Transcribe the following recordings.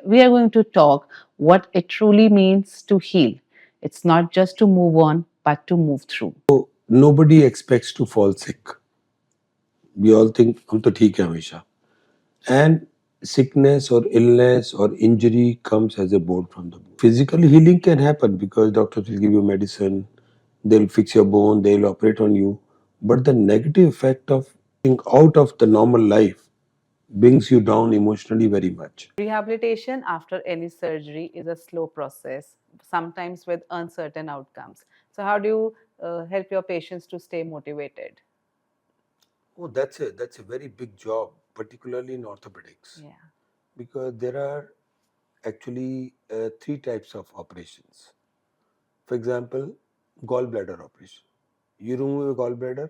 we are going to talk what it truly means to heal. It's not just to move on, but to move through. Nobody expects to fall sick. We all think हम तो ठीक है हमेशा. And sickness or illness or injury comes as a bone from the bone. Physical healing can happen because doctors will give you medicine, they'll fix your bone, they'll operate on you. But the negative effect of being out of the normal life brings you down emotionally very much. Rehabilitation after any surgery is a slow process, sometimes with uncertain outcomes. So, how do you help your patients to stay motivated? Oh, that's a very big job, particularly in orthopedics, Yeah. because there are actually three types of operations. For example, gallbladder operation. You remove a gallbladder,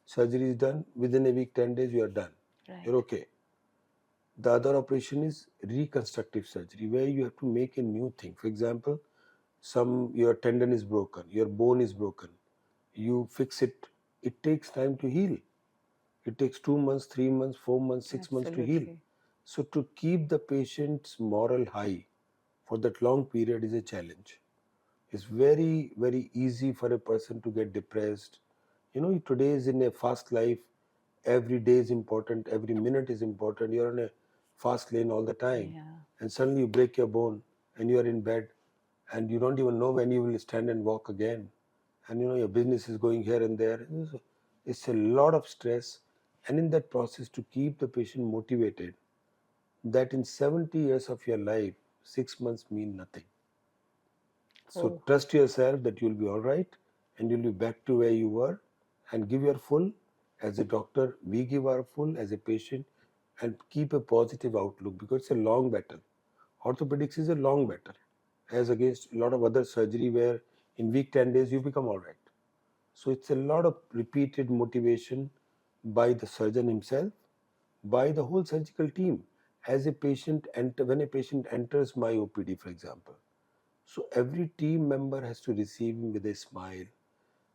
surgery is done, within a week, 10 days, you are done. Right. You're okay. The other operation is reconstructive surgery, where you have to make a new thing. For example, your tendon is broken, your bone is broken. You fix it. It takes time to heal. It takes 2 months, 3 months, 4 months, 6 months to heal. Absolutely. So to keep the patient's moral high for that long period is a challenge. It's very, very easy for a person to get depressed. Today is in a fast life. Every day is important. Every minute is important. You're on a fast lane all the time. Yeah. And suddenly you break your bone and you are in bed and you don't even know when you will stand and walk again. And your business is going here and there. It's a lot of stress. And in that process, to keep the patient motivated, that in 70 years of your life, 6 months mean nothing. So Oh. trust yourself that you'll be all right and you'll be back to where you were, and give your full. As a doctor, we give our full as a patient, and keep a positive outlook, because it's a long battle. Orthopedics is a long battle as against a lot of other surgery where in week 10 days you become all right. So it's a lot of repeated motivation by the surgeon himself, by the whole surgical team. As a patient, when a patient enters my OPD, for example, so every team member has to receive him with a smile.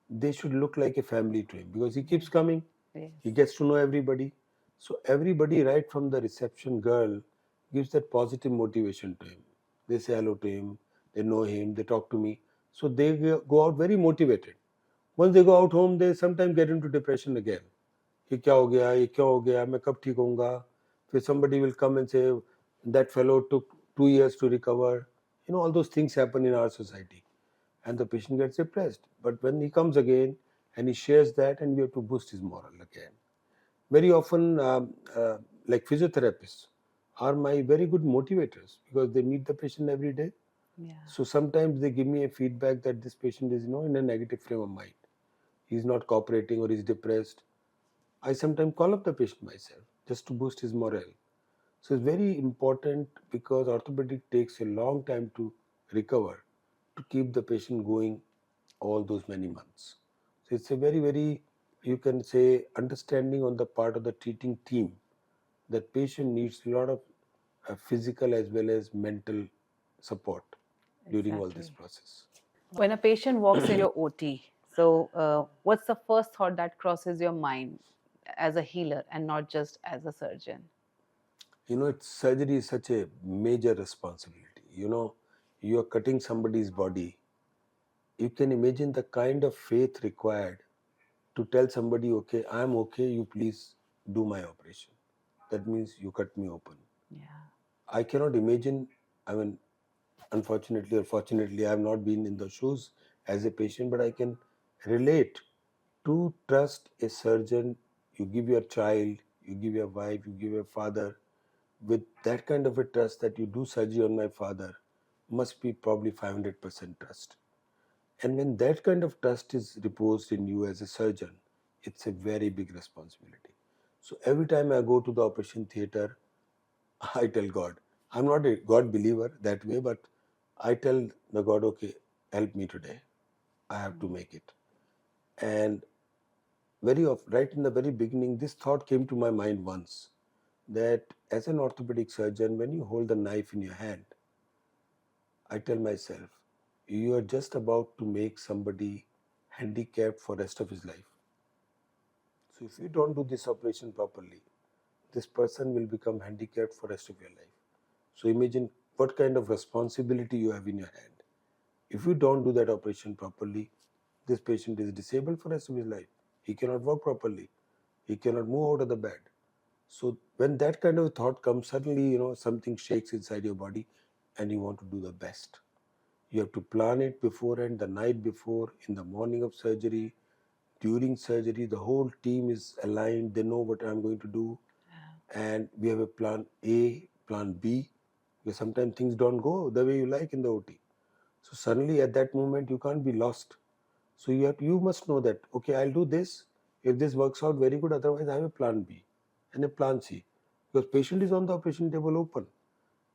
They should look like a family to him, because he keeps coming. Yes. He gets to know everybody. So everybody, right from the reception girl, gives that positive motivation to him. They say hello to him, they know him, they talk to me. So they go out very motivated. Once they go out home, they sometimes get into depression again. ये क्या हो गया, ये क्यों हो गया, मैं कब ठीक होऊंगा. फिर somebody will come and say that fellow took 2 years to recover. All those things happen in our society, and the patient gets depressed. But when he comes again and he shares that, and we have to boost his moral again. Very often, like physiotherapists are my very good motivators, because they meet the patient every day. Yeah. So sometimes they give me a feedback that this patient is in a negative frame of mind. He's not cooperating or he's depressed. I sometimes call up the patient myself just to boost his morale. So it's very important, because orthopedic takes a long time to recover, to keep the patient going all those many months. So it's a very, very, you can say, understanding on the part of the treating team that patient needs a lot of physical as well as mental support during all this Exactly. process. When a patient walks in your OT, so what's the first thought that crosses your mind as a healer and not just as a surgeon? Surgery is such a major responsibility. You are cutting somebody's body. You can imagine the kind of faith required to tell somebody, okay, I'm okay, you please do my operation. That means you cut me open. Yeah. I cannot imagine, I mean, unfortunately or fortunately, I have not been in the shoes as a patient, but I can relate. To trust a surgeon, you give your child, you give your wife, you give your father, with that kind of a trust that you do surgery on my father, must be probably 500% trust. And when that kind of trust is reposed in you as a surgeon, it's a very big responsibility. So every time I go to the operation theater, I tell God, I'm not a God believer that way, but I tell the God, okay, help me today. I have to make it. And right in the very beginning, this thought came to my mind once, that as an orthopedic surgeon, when you hold the knife in your hand, I tell myself, you are just about to make somebody handicapped for the rest of his life. So if you don't do this operation properly, this person will become handicapped for the rest of your life. So imagine what kind of responsibility you have in your hand. If you don't do that operation properly, this patient is disabled for the rest of his life. He cannot walk properly. He cannot move out of the bed. So when that kind of thought comes, suddenly, something shakes inside your body and you want to do the best. You have to plan it beforehand, the night before, in the morning of surgery, during surgery. The whole team is aligned. They know what I'm going to do. And we have a plan A, plan B, because sometimes things don't go the way you like in the OT. So suddenly at that moment, you can't be lost. So you must know that, okay, I'll do this. If this works out, very good. Otherwise, I have a plan B and a plan C. Because patient is on the operation table open.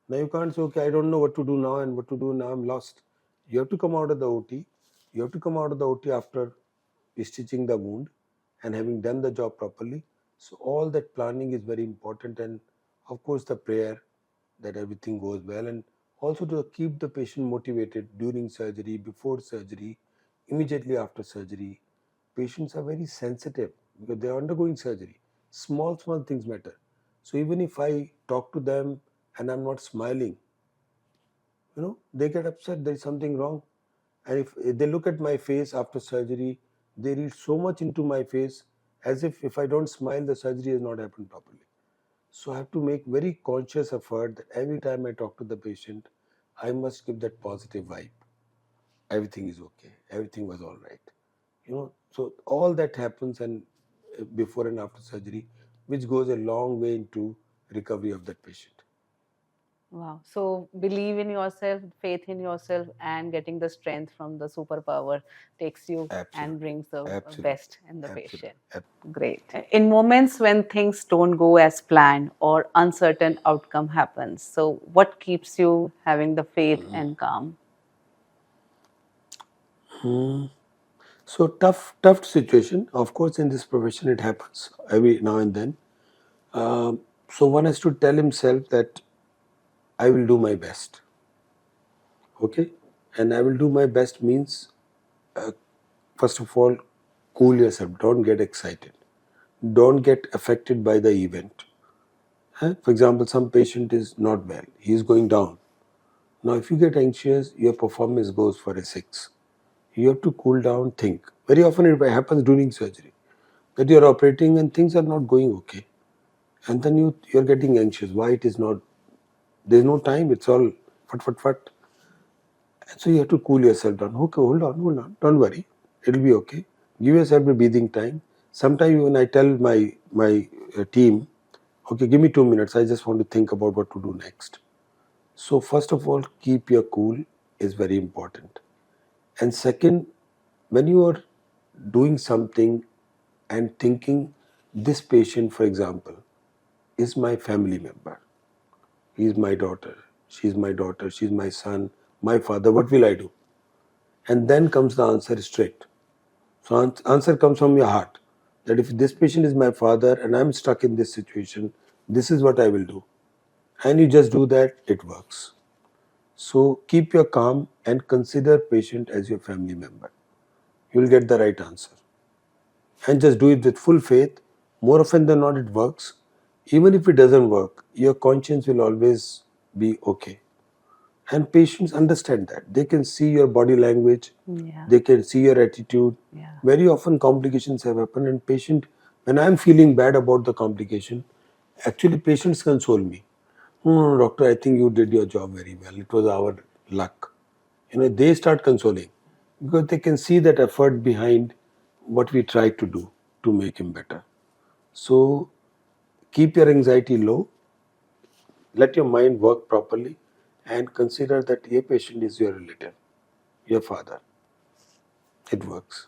Now you can't say, okay, I don't know what to do now and what to do now, I'm lost. You have to come out of the OT. You have to come out of the OT after stitching the wound and having done the job properly. So all that planning is very important, and of course the prayer that everything goes well, and also to keep the patient motivated during surgery, before surgery, immediately after surgery. Patients are very sensitive because they are undergoing surgery. Small things matter. So even if I talk to them and I'm not smiling, they get upset, there is something wrong. And if they look at my face after surgery, they read so much into my face, as if I don't smile, the surgery has not happened properly. So I have to make very conscious effort that every time I talk to the patient, I must give that positive vibe. Everything is okay. Everything was all right. So all that happens, and before and after surgery, which goes a long way into recovery of that patient. Wow. So believe in yourself, faith in yourself, and getting the strength from the superpower takes you and Absolutely. brings the Absolutely. best in the patient. Absolutely. Great. In moments when things don't go as planned or uncertain outcome happens, so what keeps you having the faith and calm? So tough situation. Of course, in this profession, it happens every now and then. So one has to tell himself that I will do my best. Okay, and I will do my best means, first of all, cool yourself. Don't get excited. Don't get affected by the event. For example, some patient is not well. He is going down. Now, if you get anxious, your performance goes for a 6. You have to cool down, think. Very often it happens during surgery that you are operating and things are not going okay. And then you're getting anxious. Why it is not? There's no time. It's all fat. And so you have to cool yourself down. Okay, hold on. Don't worry. It'll be okay. Give yourself a breathing time. Sometimes when I tell my team, okay, give me 2 minutes. I just want to think about what to do next. So first of all, keep your cool is very important. And second, when you are doing something and thinking, this patient, for example, is my family member. He is my daughter. She's my daughter. She's my son, my father. What will I do? And then comes the answer straight. So answer comes from your heart. That if this patient is my father and I'm stuck in this situation, this is what I will do. And you just do that, it works. So keep your calm and consider patient as your family member. You will get the right answer. And just do it with full faith. More often than not, it works. Even if it doesn't work, your conscience will always be okay. And patients understand that. They can see your body language, Yeah. they can see your attitude. Yeah. Very often complications have happened, and patient, when I'm feeling bad about the complication, actually patients console me. Doctor, I think you did your job very well. It was our luck. They start consoling because they can see that effort behind what we try to do to make him better. So keep your anxiety low, let your mind work properly, and consider that your patient is your relative, your father. It works.